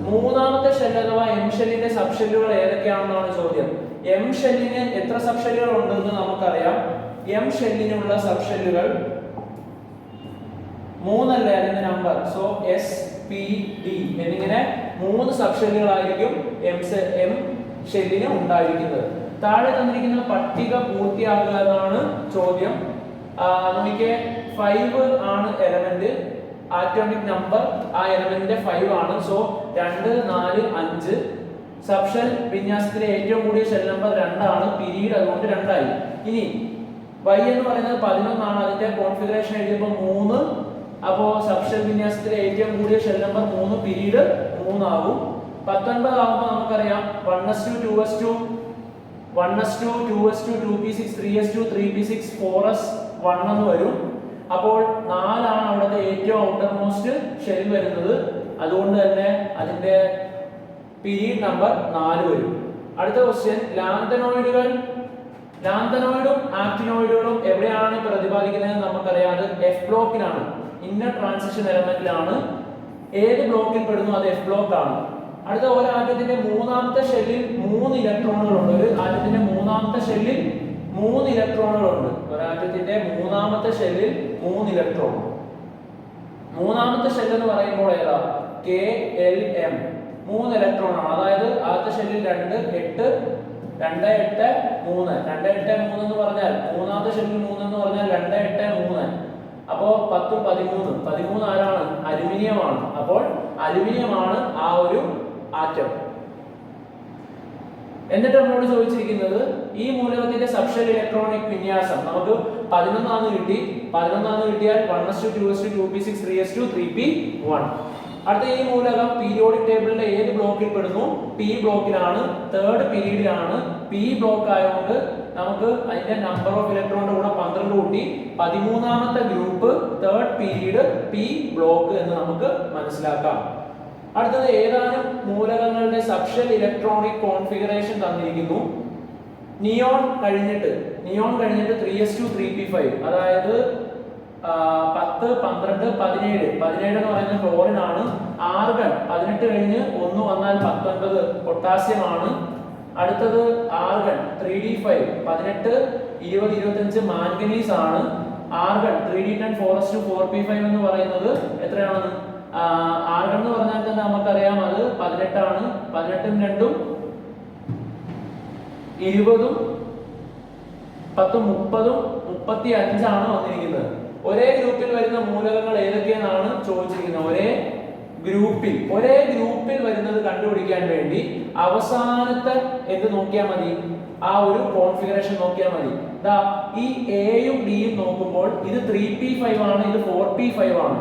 മൂന്നാമത്തെ ഷെൽ അഥവാ എം ഷെല്ലിന്റെ സബ്ഷെല്ലുകൾ ഏതൊക്കെയാണെന്നാണ് ചോദ്യം. എം ഷെല്ലിന് എത്ര സബ്ഷെല്ലുകൾ ഉണ്ടെന്ന് നമുക്കറിയാം. എം ഷെല്ലിനുള്ള സബ്ഷെല്ലുകൾ 3 അല്ലേ അതിന്റെ number. So S P D എന്നിങ്ങനെ 3 സബ്ഷെല്ലുകളായിരിക്കും എം ഷെല്ലിന് ഉണ്ടായിരിക്കുന്നത്. താഴെ തന്നിരിക്കുന്ന പട്ടിക പൂർത്തിയാക്കുക എന്നാണ് ചോദ്യം. നോക്കിയേ, 5 ആണ് എലമെന്റ്. ആറ്റോമിക് നമ്പർ ആ എലമെന്റിന്റെ 5 ആണ്. സോ 2 4 5. സബ്ഷെൽ വിന്യാസത്തിലെ ഏറ്റവും കൂടിയ ഷെൽ നമ്പർ 2 ആണ്. പീരീഡ് അതുകൊണ്ട് 2 ആയി. ഇനി y എന്ന് പറയുന്നത് 11 ആണ്. അതിന്റെ കോൺഫിഗറേഷൻ എഴുതിയപ്പോൾ 3. അപ്പോൾ സബ്ഷെൽ വിന്യാസത്തിലെ ഏറ്റവും കൂടിയ ഷെൽ നമ്പർ 3, പീരീഡ് 3 ആകും. 19 ആകുമ്പോൾ നമുക്കറിയാം 1s2 2s2 1s2 2s2 2p6 3s2 3p6 4s 1 എന്ന് വരും. അപ്പോൾ 4 ആണ് അവിടുത്തെ ഏറ്റവും ഔട്ടർ മോസ്റ്റ് ഷെൽ വരുന്നത്. അതുകൊണ്ട് തന്നെ അതിന്റെ പീരീഡ് നമ്പർ 4 വരും. അടുത്ത ക്വസ്റ്റ്യൻ, ലാന്തനോയിഡും ആക്ടിനോയിഡുകളും എവിടെയാണ് പ്രതിപാദിക്കുന്നത് നമുക്കറിയാം. അത് എഫ് ബ്ലോക്കിലാണ്, ഇന്നർ ട്രാൻസിഷൻ എലമെന്റിലാണ്. ഏത് ബ്ലോക്കിൽ പെടുന്നു അത് എഫ് ബ്ലോക്ക് ആണ്. അടുത്ത ഒരു ആറ്റത്തിന്റെ മൂന്നാമത്തെ ഷെല്ലിൽ 3 ഇലക്ട്രോണുകളുണ്ട്. ഒരു ആറ്റത്തിന്റെ മൂന്നാമത്തെ ഷെല്ലിൽ 3 ഇലക്ട്രോണുകളുണ്ട്. ഒരാറ്റത്തിന്റെ മൂന്നാമത്തെ ഷെല്ലിൽ 3 ഇലക്ട്രോൺ. മൂന്നാമത്തെ ഷെൽ എന്ന് പറയുമ്പോൾ ഏതാ? KLM 3 ഇലക്ട്രോൺ ആണ്. അതായത് ആദ്യത്തെ ഷെല്ലിൽ 2 8 2 8 3 2 8 3 എന്ന് പറഞ്ഞാൽ മൂന്നാമത്തെ ഷെല്ലിൽ 3 എന്ന് പറഞ്ഞാൽ 2 8 3. അപ്പോ 10 13. 13 ആരാണ്? അലുമിനിയം ആണ്. അപ്പോൾ അലുമിനിയം ആണ് ആ ഒരു ആറ്റം. എന്നിട്ട് നമ്മളോട് ചോദിച്ചിരിക്കുന്നത് ഈ മൂലകത്തിന്റെ സബ്ഷെൽ ഇലക്ട്രോണിക് വിന്യാസം. നമുക്ക് 11 ആണെന്ന് കിട്ടി. 11 ആണെന്ന് കിട്ടിയാൽ 1s2 2s2 2p6 3s2 3p1. അടുത്ത ഈ മൂലകം പീരിയോഡിക് ടേബിളിന്റെ ഏത് ബ്ലോക്കിൽ പെടുന്നു? പി ബ്ലോക്കിലാണ്. തേർഡ് പീരീഡിലാണ്. പി ബ്ലോക്ക് ആയതുകൊണ്ട് നമുക്ക് അതിന്റെ നമ്പർ ഓഫ് ഇലക്ട്രോണിന്റെ കൂടെ 12 കൂട്ടി 13ാമത്തെ group third period P block എന്ന് നമുക്ക് മനസ്സിലാക്കാം. അടുത്തത്, ഏതാനും മൂലകങ്ങളുടെ സബ്ഷെൽ ഇലക്ട്രോണിക് കോൺഫിഗറേഷൻ തന്നിരിക്കുന്നു. നിയോൺ കഴിഞ്ഞിട്ട് 3s2 3p5, അതായത് 10 12 17. 17 എന്ന് പറയുന്നത് ക്ലോറിൻ ആണ്. ആർഗൺ 18 കഴിഞ്ഞ് 1 വന്നാൽ 19 പൊട്ടാസ്യം ആണ്. അടുത്തത് ആർഗൺ 3d5 18 20 25 മാംഗനീസ് ആണ്. ആർഗൺ 3d10 4s2 4p5 എന്ന് പറയുന്നത് എത്രയാണ്? ആർഗൺ എന്ന് പറഞ്ഞാൽ തന്നെ നമുക്കറിയാം അത് 18 ആണ്. 18ഉം 2ഉം 20ഉം 10ഉം 30ഉം 35 ആണ് വന്നിരിക്കുന്നത്. ഒരേ ഗ്രൂപ്പിൽ വരുന്ന മൂലകങ്ങൾ ഏതൊക്കെയെന്നാണ് ചോദിച്ചിരിക്കുന്നത്. ഒരേ ഗ്രൂപ്പിൽ വരുന്നത് കണ്ടുപിടിക്കാൻ വേണ്ടി അവസാനത്തെ എന്ത് നോക്കിയാൽ മതി? ആ ഒരു കോൺഫിഗറേഷൻ നോക്കിയാൽ മതി. ദാ ഈ എയും ഡിയും നോക്കുമ്പോൾ ഇത് 3p5 ആണ്, ഇത് 4p5 ആണ്.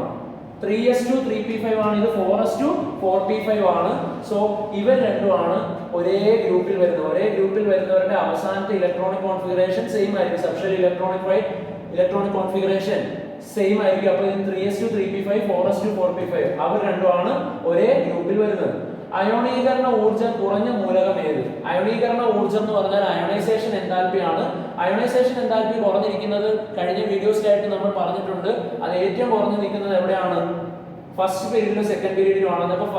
3s2 3p5 ആണ്, ഇത് 4s2 4p5 ആണ്. സോ ഇവർ രണ്ടുമാണ് ഒരേ ഗ്രൂപ്പിൽ വരുന്നവരുടെ അവസാനത്തെ ഇലക്ട്രോണിക് കോൺഫിഗറേഷൻ സെയിം ആയിരിക്കും. സബ്ഷെൽ ഇലക്ട്രോണിക് കോൺഫിഗറേഷൻ സെയിം ആയിരിക്കും. അപ്പോൾ ഇത് 3s2 3p5 4s2 4p5 അവർ രണ്ടുമാണ് ഒരേ ഗ്രൂപ്പിൽ വരുന്നത്. അയോണീകരണ ഊർജ്ജം കുറഞ്ഞ മൂലകം ഏത്? അയോണീകരണ ഊർജ്ജം എന്ന് പറഞ്ഞാൽ അയോണൈസേഷൻ എൻതാൽപ്പി ആണ്. അയോണൈസേഷൻ എൻതാൽപ്പി കുറഞ്ഞിരിക്കുന്നത് കഴിഞ്ഞ വീഡിയോസിലായിട്ട് നമ്മൾ പറഞ്ഞിട്ടുണ്ട്. അത് ഏറ്റവും കുറഞ്ഞു നിൽക്കുന്നത് എവിടെയാണ്? ഫസ്റ്റ് പീരീഡിലും സെക്കൻഡ് പീരീഡിലും ആണ്. അപ്പോൾ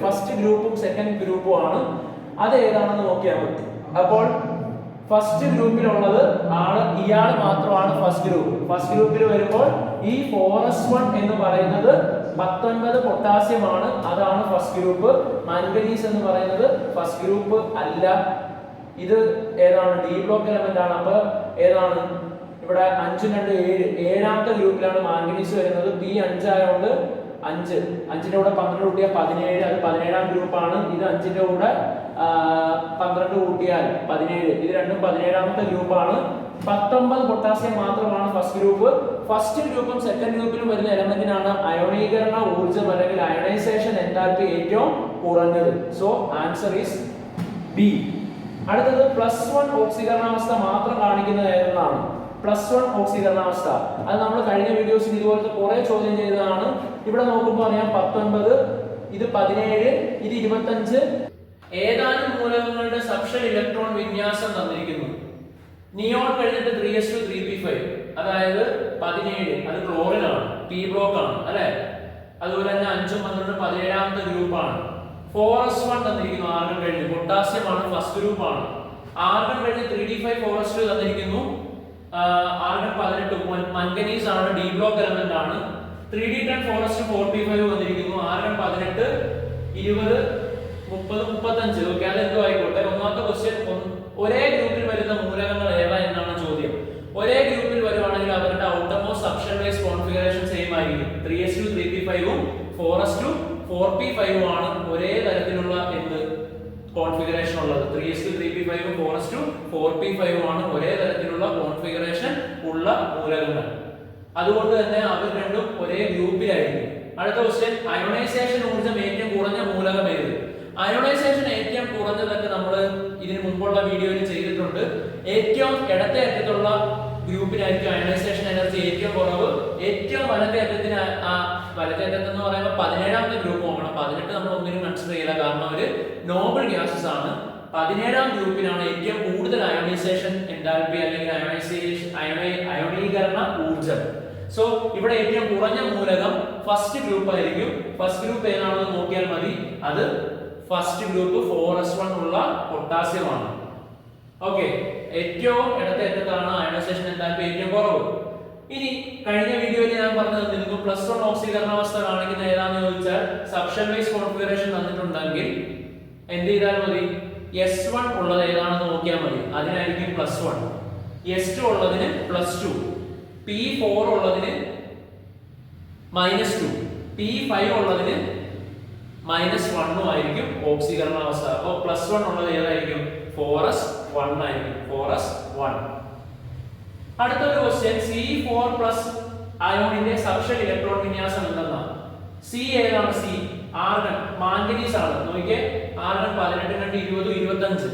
ഫസ്റ്റ് ഗ്രൂപ്പും സെക്കൻഡ് ഗ്രൂപ്പും ആണ്. അത് ഏതാണെന്ന് നോക്കിയാൽ മതി. അപ്പോൾ ഫസ്റ്റ് ഗ്രൂപ്പിലുള്ളത് ഇയാൾ മാത്രമാണ് ഫസ്റ്റ് ഗ്രൂപ്പ്. ഫസ്റ്റ് ഗ്രൂപ്പിൽ വരുമ്പോൾ ഈ 4s1 എന്ന് പറയുന്നത് 19 പൊട്ടാസ്യമാണ്, അതാണ് ഫസ്റ്റ് ഗ്രൂപ്പ്. മാംഗനീസ് എന്ന് പറയുന്നത് ഫസ്റ്റ് ഗ്രൂപ്പ് അല്ല, ഇത് ഏതാണ്? ഡി ബ്ലോക്ക് എലമെന്റ് ആണ്. അപ്പൊ ഏതാണ് ഇവിടെ 5 2 7 ഏഴാമത്തെ ഗ്രൂപ്പിലാണ് മാംഗനീസ് വരുന്നത്. B5 ആയതുകൊണ്ട് 5ന്റെ കൂടെ 12 കൂട്ടിയാൽ 17, അത് 17ാം ഗ്രൂപ്പാണ്. ഇത് 5ന്റെ കൂടെ 12 കൂട്ടിയാൽ 17, ഇത് രണ്ടും 17ാമത്തെ ഗ്രൂപ്പാണ്. 19 പൊട്ടാസ്യം മാത്രമാണ് ഫസ്റ്റ് ഗ്രൂപ്പ്. ഫസ്റ്റ് ഗ്രൂപ്പും സെക്കൻഡ് ഗ്രൂപ്പിലും വരുന്ന എലമെന്റിനാണ് അയോണീകരണ ഊർജ്ജം അല്ലെങ്കിൽ അയണൈസേഷൻ എൻതാൽപ്പി ഏറ്റവും കുറഞ്ഞത്. So answer is B. അടുത്തത് +1 ഓക്സീകരണാവസ്ഥ മാത്രം കാണിക്കുന്നത് ഏതെന്നാണ്? +1 ഓക്സീകരണാവസ്ഥ. അത് നമ്മൾ കഴിഞ്ഞ വീഡിയോസിൽ ഇതുപോലത്തെ കുറെ ചോദ്യം ചെയ്തതാണ്. ഇവിടെ നോക്കുമ്പോൾ അറിയാം 19, ഇത് 17, ഇത് 25. ഏതാനും മൂലകങ്ങളുടെ സബ്ഷെൽ ഇലക്ട്രോൺ വിന്യാസം തന്നിരിക്കുന്നു. നിയോൺ കഴിഞ്ഞിട്ട് 3s2 3p5, അതായത് 17, അത് ക്ലോറിൻ ആണ്, പി ബ്ലോക്ക് ആണ് അല്ലെ. അതുപോലെ തന്നെ 5ഉം 12ഉം 17ാമത്തെ ഗ്രൂപ്പാണ്. 4s1 തന്നിരിക്കുന്നു, ആർഗൺ കഴിഞ്ഞ് പൊട്ടാസ്യം ആണ്, ഫസ്റ്റ് ഗ്രൂപ്പ് ആണ്. ആർഗൺ കഴിഞ്ഞ് 3d5 4s2 തന്നിരിക്കുന്നു, ആർഗൺ 18 മംഗനീസ് ആണ്, ഡി ബ്ലോക്ക് എലമെന്റ് ആണ്. 3d10 4s2 4p5 വന്നിരിക്കുന്നു, ആർഗൺ 18 20 30 35. ഓക്കെ, അത് എന്തോ ആയിക്കോട്ടെ. ഒന്നാമത്തെ ക്വസ്റ്റ്യൻ ഒരേ ഗ്രൂപ്പിൽ വരുന്ന മൂലകങ്ങൾ ഏതാ എന്നാണ് ചോദ്യം. ഒരേ ഗ്രൂപ്പിൽ വരുവാണെങ്കിൽ അവരുടെ outermost subshell wise configuration same ആയിരിക്കും. 3s2 3p5 ഉം 4s2 4p5 ആണ് ഒരേ തരത്തിലുള്ള എന്ത് കോൺഫിഗറേഷൻ ഉള്ളത്. 3s2 3p5 ഉം 4s2 4p5 ആണ് ഒരേ തരത്തിലുള്ള കോൺഫിഗറേഷൻ ഉള്ള മൂലകങ്ങൾ. അതുകൊണ്ട് തന്നെ അവർ രണ്ടും ഒരേ ഗ്രൂപ്പിലായിരിക്കും. അടുത്ത ക്വസ്റ്റ്യൻ, അയോണൈസേഷൻ ഊർജ്ജം ഏറ്റവും കുറഞ്ഞ മൂലകം ഏത്? അയോണൈസേഷൻ ഏറ്റവും കുറഞ്ഞതൊക്കെ നമ്മൾ ഇതിനു മുമ്പുള്ള വീഡിയോയിൽ ചെയ്തിട്ടുണ്ട്. ഏറ്റവും ഇടത്തെ അറ്റത്തുള്ള ഗ്രൂപ്പിനായിരിക്കും അയോണൈസേഷൻ എനർജി ഏറ്റവും കുറവ്. ഏറ്റവും വലത്തെ അറ്റത്തിന് വലത്തെ അറ്റത്ത് എന്ന് പറയുമ്പോൾ 17ാമത്തെ ഗ്രൂപ്പ് നോക്കണം. 18 നമ്മൾ ഒന്നിനും കൺസിഡർ ചെയ്യില്ല, കാരണം അവര് നോബിൾ ഗ്യാസസ് ആണ്. 17ാം ഗ്രൂപ്പിനാണ് ഏറ്റവും കൂടുതൽ അയോണൈസേഷൻ എൻതാൽപ്പി അല്ലെങ്കിൽ അയോണീകരണ ഊർജ്ജം. സോ ഇവിടെ ഏറ്റവും കുറഞ്ഞ മൂലകം ഫസ്റ്റ് ഗ്രൂപ്പ് ആയിരിക്കും. ഫസ്റ്റ് ഗ്രൂപ്പ് ഏതാണെന്ന് നോക്കിയാൽ മതി, അത് ഫസ്റ്റ് ഗ്രൂപ്പ് 4s1 ഉള്ള പൊട്ടാസ്യമാണ്. ഓക്കെ, ഏറ്റവും ഇടത്തെ അറ്റത്താണ് അയോണൈസേഷൻ എൻതാൽപ്പി ഏറ്റവും കുറവ്. ഇനി കഴിഞ്ഞ വീഡിയോയിൽ ഞാൻ പറഞ്ഞത് നിങ്ങൾക്ക് +1 ഓക്സീകരണാവസ്ഥ കാണിക്കുന്ന ഏതാണെന്ന് ചോദിച്ചാൽ സബ്ഷെൽ വൈസ് കോൺഫിഗറേഷൻ തന്നിട്ടുണ്ടെങ്കിൽ എന്ത് ചെയ്താൽ മതി? S1 ഉള്ളത് ഏതാണെന്ന് നോക്കിയാൽ മതി, അതിനായിരിക്കും +1. S2 ഉള്ളതിന് +2, P4 ഉള്ളതിന് -2, P5 ഉള്ളതിന് -1 ആയിരിക്കും ഓക്സീകരണാവസ്ഥ. അപ്പോൾ +1 ഉള്ളത് ഏതായിരിക്കും? 4s1 ആയിരിക്കും, 4s1. അടുത്തൊരു ക്വസ്റ്റ്യൻ, C4+ അയോണിന്റെ സബ്ഷെൽ ഇലക്ട്രോൺ വിന്യാസം എന്തെന്നാണ്? സി ഏതാണ്? സി ആർഗൺ, മാംഗനീസ് ആണ്. നോക്കിയേ, ആർഗൺ 18 × 20 25.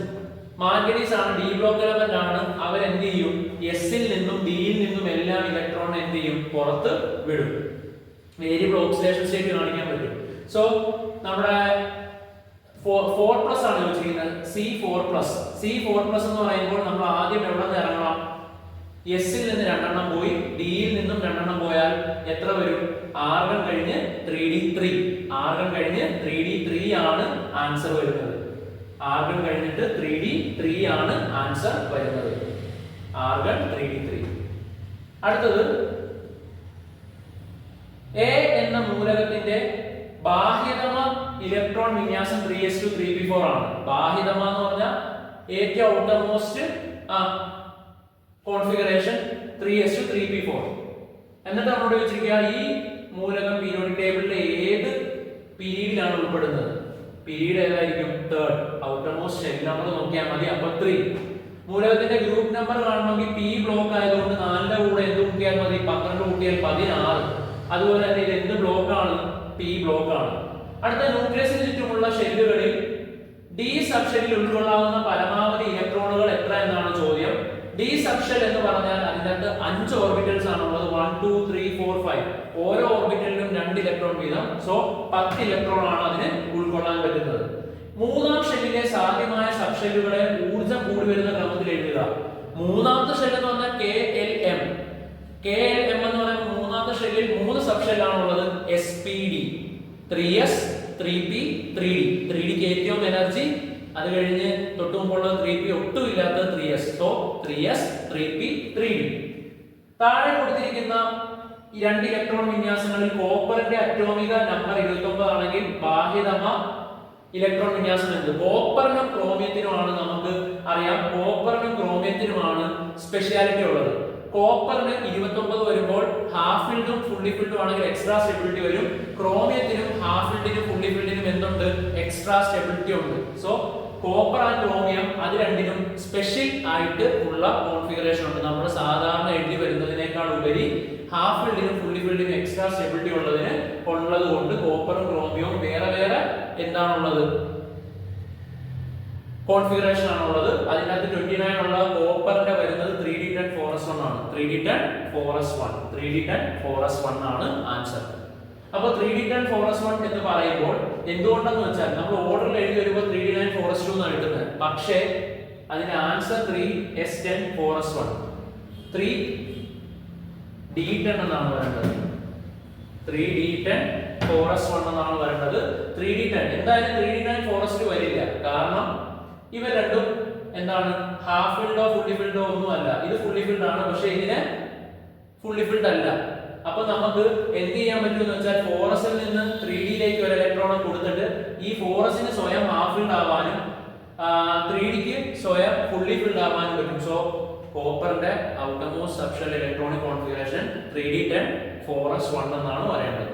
മാംഗനീസ് ആണ്, ഡി ബ്ലോക്ക് എലമെന്റ് ആണ്. അവർ എന്ത് ചെയ്യും? എസിൽ നിന്നും ഡിയിൽ നിന്നും എല്ലാം ഇലക്ട്രോൺ എന്ത് ചെയ്യും? പുറത്ത് വിടും. വേരിയബിൾ ഓക്സിഡേഷൻ സ്റ്റേറ്റ് കാണിക്കാൻ പറ്റും. സോ നമ്മുടെ 4+ ആണ് ചോദിച്ചിരിക്കുന്നത്, C4+. C4+ എന്ന് പറയുമ്പോൾ നമ്മൾ ആദ്യം എവിടെ നിന്ന് ഇറങ്ങണം? എസിൽ നിന്ന് 2 എണ്ണം പോയി, ഡിയിൽ നിന്നും 2 എണ്ണം പോയാൽ എത്ര വരും? ആർഗൺ കഴിഞ്ഞ് 3d3. ആർഗൺ കഴിഞ്ഞ് 3d3 ആണ് ആൻസർ വരുന്നത്. ആർഗൺ കഴിഞ്ഞിട്ട് 3d3 ആണ് ആൻസർ വരുന്നത്. Argon 3d3. അടുത്തത്, എ എന്ന മൂലകത്തിന്റെ ബാഹ്യതമ ഇലക്ട്രോൺ വിന്യാസം 3s2 3p4 ആണ്. ബാഹ്യതമ എന്ന് പറഞ്ഞാൽ ഏറ്റവും ഔട്ടർമോസ്റ്റ് കോൺഫിഗറേഷൻ 3s2 3p4. എന്നിട്ട് നമ്മളോട് ചോദിച്ചിരിക്കുക ഈ മൂലകം പീരിയോഡിക് ടേബിളിലെ ഏത് പീരീഡിലാണ് ഉൾപ്പെടുന്നത്? പീരീഡ് ഏതായിരിക്കും? തേർഡ്. ഔട്ടർമോസ്റ്റ് ഷെൽ നമ്പർ നോക്കിയാൽ മതി, അപ്പോൾ 3. മൂലകത്തിന്റെ ഗ്രൂപ്പ് നമ്പർ കാണണമെങ്കിൽ പി ബ്ലോക്ക് ആയതുകൊണ്ട് 4ന്റെ കൂടെ എന്ത് കൂട്ടിയാൽ മതി? 12 കൂട്ടിയാൽ 16. അതുപോലെ തന്നെ ഇത് എന്ത് ബ്ലോക്കാണ്? പി ബ്ലോക്ക് ആണ്. അടുത്ത, ന്യൂക്ലിയസിന് ചുറ്റുമുള്ള ഷെല്ലുകളിൽ ഡി സബ്ഷെല്ലിൽ ഉൾക്കൊള്ളാവുന്ന പരമാവധി ഇലക്ട്രോണുകൾ എത്ര എന്നാണ് ചോദ്യം. ഡി സബ്ഷെൽ എന്ന് പറഞ്ഞാൽ അതിനകത്ത് 5 ഓർബിറ്റൽസ് ആണുള്ളത്. 1 2 3 4 5. ഓരോ ഓർബിറ്റലിലും 2 ഇലക്ട്രോൺ വീതം. സോ 10 ഇലക്ട്രോൺ ആണ് അതിന് ഉൾക്കൊള്ളാൻ പറ്റുന്നത്. മൂന്നാം ഷെല്ലിലെ സാധ്യമായ സബ്ഷെല്ലുകളെ ഊർജ്ജം കൂടി വരുന്ന ക്രമത്തിൽ എഴുതുക. മൂന്നാമത്തെ ഷെൽ എന്ന് പറഞ്ഞാൽ KLM. KLM എന്ന് പറയുമ്പോൾ മൂന്നാമത്തെ ഷെല്ലിൽ 3 സബ്ഷെല്ലാണുള്ളത്. SPD 3s 3p 3d. 3dക്ക് ഏറ്റവും എനർജി അത് കഴിഞ്ഞ് തൊട്ട് മുമ്പുള്ള 3p ഒട്ടും ഇല്ലാത്ത 3s. So 3s 3p 3d. താഴെ കൊടുത്തിരിക്കുന്ന ഈ 2 ഇലക്ട്രോൺ വിന്യാസങ്ങളിൽ കോപ്പറിന്റെ അറ്റോമിക നമ്പർ 29 ആണെങ്കിൽ ബാഹ്യതമ ഇലക്ട്രോൺ വിന്യാസം എന്ത്? കോപ്പറിനും ക്രോമിയത്തിനുമാണ് നമുക്ക് അറിയാം. കോപ്പറിനും ക്രോമിയത്തിനുമാണ് സ്പെഷ്യാലിറ്റി ഉള്ളത്. കോപ്പറിന് 29 വരുമ്പോൾ ഹാഫ് ഫിൽഡും ഫുള്ളി ഫിൽഡും ആണെങ്കിൽ എക്സ്ട്രാ സ്റ്റെബിലിറ്റി വരും. ക്രോമിയത്തിനും ഹാഫ് ഫിൽഡിനും ഫുള്ളി ഫിൽഡിനും എന്തുണ്ട്? എക്സ്ട്രാ സ്റ്റെബിലിറ്റി ഉണ്ട്. സോ കോപ്പർ ആൻഡ് ക്രോമിയം അത് രണ്ടിനും സ്പെഷ്യൽ ആയിട്ട് ഉള്ള കോൺഫിഗറേഷൻ ഉണ്ട്. നമ്മൾ സാധാരണ എഴുതി വരുന്നതിനേക്കാൾ ഉപരി ഹാഫ് ഫിൽഡിനും ഫുള്ളി ഫിൽഡിനും എക്സ്ട്രാ സ്റ്റെബിലിറ്റി ഉള്ളത് കൊണ്ട് കോപ്പറും ക്രോമിയവും വേറെ വേറെ എന്താണുള്ളത്? കോൺഫിഗറേഷൻ ആണുള്ളത്. അതിനകത്ത് 29 ഉള്ള കോപ്പറിന്റെ വരുന്നത് 3d10 4s1 ആണ്. 3d10 4s1 3d10 4s1 ആണ് ആൻസർ. അപ്പോൾ 3d10 4s1 എന്ന് പറയുമ്പോൾ എന്തുകൊണ്ടെന്ന് വെച്ചാൽ നമ്മൾ ഓർഡറിൽ എഴുതി വരുമ്പോൾ 3d9 4s2 എന്നാണ് എഴുതുന്നത്. പക്ഷേ അതിന്റെ ആൻസർ 3s10 4s1 3d10 എന്നാണ് വരേണ്ടത്. 3d10 4s1 എന്നാണ് വരേണ്ടത്. 3d10 എന്തായാലും 3d9 4s2 വരില്ല. കാരണം ഇവ രണ്ടും എന്താണ്? ഹാഫ് ഫിൽഡോ ഫുള്ളി ഫിൽഡോ ഒന്നും അല്ല. ഇത് ഫുള്ളി ഫിൽഡ് ആണ്, പക്ഷേ ഇതിനെ ഫുള്ളി ഫിൽഡ് അല്ല. അപ്പൊ നമുക്ക് എന്ത് ചെയ്യാൻ പറ്റുമെന്ന് വെച്ചാൽ 4s-ൽ നിന്ന് 3d-ലേക്ക് ഒരു ഇലക്ട്രോൺ കൊടുത്തിട്ട് ഈ 4s-ന് സ്വയം ഹാഫ് ഫിൽഡ് ആവാനും 3d-ക്ക് സ്വയം ഫുള്ളി ഫിൽഡ് ആവാനും പറ്റും. സോ കോപ്പറിന്റെ outermost subshell electronic configuration 3d10 4s1 എന്നാണ് പറയേണ്ടത്.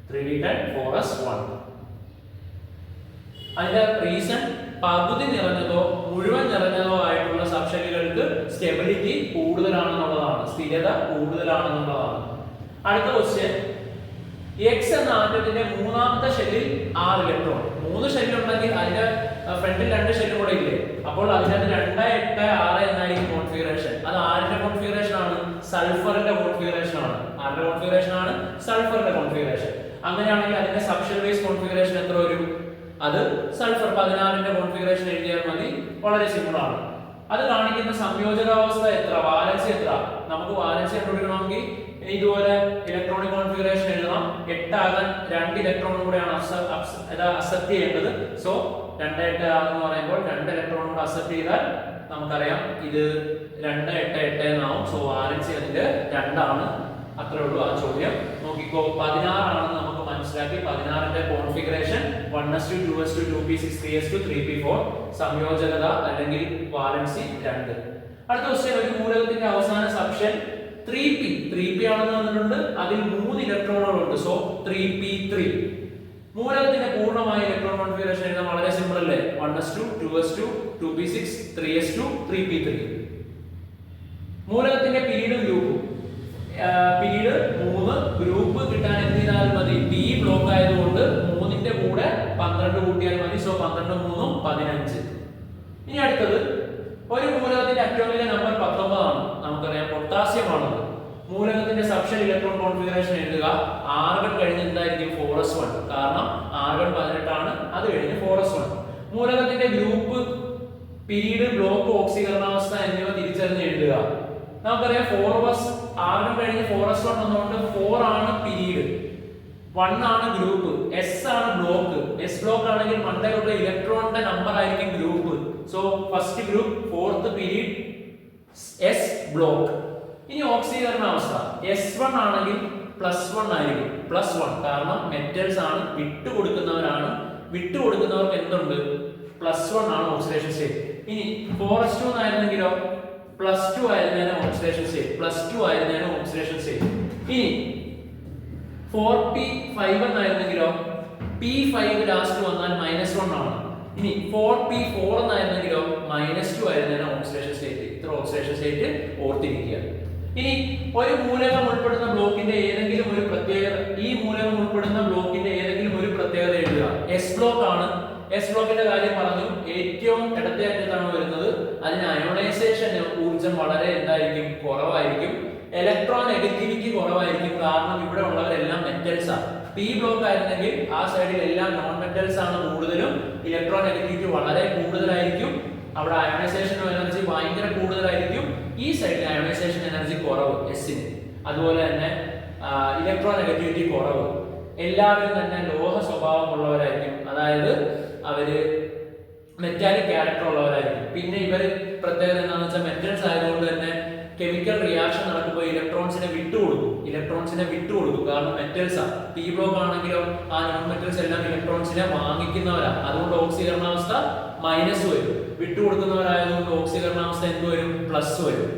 3d10 4s1. അതിന്റെ റീസൺ പകുതി നിറഞ്ഞതോ മുഴുവൻ നിറഞ്ഞതോ ആയിട്ടുള്ള സബ്ഷെല്ലുകൾക്ക് സ്റ്റെബിലിറ്റി കൂടുതലാണെന്നുള്ളതാണ്, സ്ഥിരത കൂടുതലാണെന്നുള്ളതാണ്. അടുത്ത ക്വസ്റ്റ്യൻ, X എന്ന ആറ്റത്തിന്റെ മൂന്നാമത്തെ ഷെല്ലിൽ 6 ഇലക്ട്രോൺ. 3 ഷെല്ല് ഉണ്ടെങ്കിൽ അതിന്റെ ഫ്രണ്ടിൽ 2 ഷെല്ലും കൂടെ ഇല്ലേ? അപ്പോൾ അതിനകത്ത് 2 8 6 എന്നായിരിക്കും കോൺഫിഗറേഷൻ. അത് ആരുടെ കോൺഫിഗറേഷൻ ആണ്? സൾഫറിന്റെ കോൺഫിഗറേഷൻ ആണ്. ആരുടെ കോൺഫിഗറേഷൻ ആണ്? സൾഫറിന്റെ കോൺഫിഗറേഷൻ. അങ്ങനെയാണെങ്കിൽ അതിന്റെ സബ്ഷെൽ വൈസ് കോൺഫിഗറേഷൻ എത്ര വരും? അത് സൾഫർ 16ന്റെ കോൺഫിഗറേഷൻ എഴുതിയാൽ മതി. വളരെ സിമ്പിൾ ആണ്. അത് കാണിക്കുന്ന സംയോജകാവസ്ഥ എത്ര? വാലൻസി എത്ര? നമുക്ക് വാലൻസി കണ്ടുപിടിക്കണമെങ്കിൽ ഇതുപോലെ ഇലക്ട്രോണിക് കോൺഫിഗറേഷൻ എഴുതണം. 8 ആകാൻ 2 ഇലക്ട്രോണും കൂടെയാണ് അക്സെപ്റ്റ് ചെയ്യേണ്ടത്. സോ 2 8 എന്ന് പറയുമ്പോൾ 2 ഇലക്ട്രോണും കൂടെ അക്സെപ്റ്റ് ചെയ്താൽ നമുക്കറിയാം ഇത് 2 8 8 എന്നാവും. സോ വാലൻസി അതിന്റെ 2 ആണ്. അത്രേ ഉള്ളൂ ആ ചോദ്യം. നോക്കിക്കോ, 16 ആണെന്ന് നമുക്ക് മനസ്സിലാക്കി. 16ന്റെ configuration 1s2 2s2 2p6 3s2 3p4. സംയോജകത അല്ലെങ്കിൽ വാലൻസി 2. അടുത്ത ക്വസ്റ്റ്യൻ, ഒരു മൂലകത്തിന്റെ അവസാന സബ്ഷെൽ 3p ആണെന്ന് തന്നിട്ടുണ്ട്. അതിൽ 3 ഇലക്ട്രോണുകളുണ്ട്. So 3p3. മൂലകത്തിന്റെ പൂർണ്ണമായ ഇലക്ട്രോൺ കോൺഫിഗറേഷൻ എഴുതാൻ വളരെ സിമ്പിൾ അല്ലേ? 1s2 2s2 2p6 3s2 3p3. മൂലകത്തിന്റെ പീരീഡും ഗ്രൂപ്പും. പീരീഡ് 3, ഗ്രൂപ്പ് കിട്ടാൻ എന്ത് ചെയ്താൽ മതി? p ബ്ലോക്ക് ആയതുകൊണ്ട് 3ന്റെ കൂടെ 12 കൂട്ടിയാൽ മതി. സോ 12 3 15. ഇനി അടുത്തത്, ഒരു മൂലകത്തിന്റെ അറ്റോമിക നമ്പർ 19 ആണ്. നമുക്കറിയാം പൊട്ടാസ്യം ആണത്. മൂലകത്തിന്റെ സബ്ഷെൽ ഇലക്ട്രോൺ കോൺഫിഗറേഷൻ എഴുതുക. ആർഗൺ കഴിഞ്ഞ് എന്തായിരിക്കും? 4s1. കാരണം ആർഗൺ 18 ആണ്. അത് കഴിഞ്ഞ് 4s1. മൂലകത്തിന്റെ ഗ്രൂപ്പ്, പീരീഡ്, ബ്ലോക്ക്, ഓക്സീകരണാവസ്ഥ എന്നിവ തിരിച്ചറിഞ്ഞ് എഴുതുക. നമുക്കറിയാം 4s ആർഗൺ കഴിഞ്ഞ് 4s1 വന്നുകൊണ്ട് 4 ആണ് പീരീഡ്, 1 ആണ് ഗ്രൂപ്പ്, s ആണ് ബ്ലോക്ക്. s ബ്ലോക്ക് ആണെങ്കിൽ മണ്ടയിലുള്ള ഇലക്ട്രോണിന്റെ നമ്പർ ആയിരിക്കും group. So first group, 4th period, s block. ഇനി ഓക്സീകരണ അവസ്ഥ s1 ആണെങ്കിൽ +1 ആയിരിക്കും. +1 കാരണം മെറ്റൽസ് ആണ്, വിട്ടുകൊടുക്കുന്നവർക്ക് എന്തുണ്ട്? +1 ആണ് ഓക്സിഡേഷൻ സ്റ്റേറ്റ്. ഇനി 4s2 ആയിരുന്നെങ്കിലോ +2 ആയിരുന്നേനെ ഓക്സിഡേഷൻ സ്റ്റേറ്റ്, +2 ആയിരുന്നേനെ ഓക്സിഡേഷൻ സ്റ്റേറ്റ്. ഇനി 4p5 എന്നായിരുന്നെങ്കിലോ p5 ലാസ്റ്റ് വന്നാൽ -1 ആണ്. ഇനി 4p4 എന്നായിരുന്നെങ്കിലോ -2 ആയിരുന്നേനെ ഓക്സിഡേഷൻ സ്റ്റേറ്റ്. ഇത്ര ഓക്സിഡേഷൻ സ്റ്റേറ്റ് ഓർത്തിരിക്കുക. ഇനി ഒരു മൂലകം ഉൾപ്പെടുന്ന ബ്ലോക്കിന്റെ ഏതെങ്കിലും ഒരു പ്രത്യേകത, ഈ മൂലകം ഉൾപ്പെടുന്ന ബ്ലോക്കിന്റെ ഏതെങ്കിലും ഒരു പ്രത്യേകത എഴുതുക. s ബ്ലോക്ക് ആണ്. s ബ്ലോക്കിന്റെ കാര്യം പറഞ്ഞു. ഏറ്റവും ഇടത്തെ അറ്റത്താണ് വരുന്നത്. അതിന് അയോണൈസേഷൻ ഊർജ്ജം വളരെ എന്തായിരിക്കും? കുറവായിരിക്കും. ഇലക്ട്രോൺ നെഗറ്റിവിറ്റി കുറവായിരിക്കും. കാരണം ഇവിടെ ഉള്ളവരെല്ലാം മെറ്റൽസ് ആണ്. p ബ്ലോക്ക് ആയിരുന്നെങ്കിൽ ആ സൈഡിൽ എല്ലാം നോൺ മെറ്റൽസ് ആണ് കൂടുതലും. ഇലക്ട്രോൺ നെഗറ്റിവിറ്റി വളരെ കൂടുതലായിരിക്കും. അവിടെ അയോണൈസേഷൻ എനർജി ഭയങ്കര കൂടുതലായിരിക്കും. ഈ സൈഡിൽ അയോണൈസേഷൻ എനർജി കുറവ് എസിന്. അതുപോലെ തന്നെ ഇലക്ട്രോൺ നെഗറ്റിവിറ്റി കുറവ്. എല്ലാവരും തന്നെ ലോഹ സ്വഭാവമുള്ളവരായിരിക്കും. അതായത് അവര് മെറ്റാലിക് ക്യാരക്ടർ ഉള്ളവരായിരിക്കും. പിന്നെ ഇവർ പ്രത്യേകത എന്താണെന്ന് വെച്ചാൽ മെറ്റൽസ് ആയതുകൊണ്ട് തന്നെ കെമിക്കൽ റിയാക്ഷൻ നടക്കുമ്പോൾ ഇലക്ട്രോൺസിനെ വിട്ടുകൊടുക്കും കാരണം മെറ്റൽസ് ആണ്. പി ബ്ലോക്ക് ആണെങ്കിലോ ആ നോൺ മെറ്റൽസ് എല്ലാം ഇലക്ട്രോൺസിനെ വാങ്ങിക്കുന്നവരാണ്. അതുകൊണ്ട് ഓക്സീകരണാവസ്ഥ മൈനസ് വരും. വിട്ടുകൊടുക്കുന്നവരായതുകൊണ്ട് ഓക്സീകരണാവസ്ഥ എന്ത് വരും? പ്ലസ് വരും.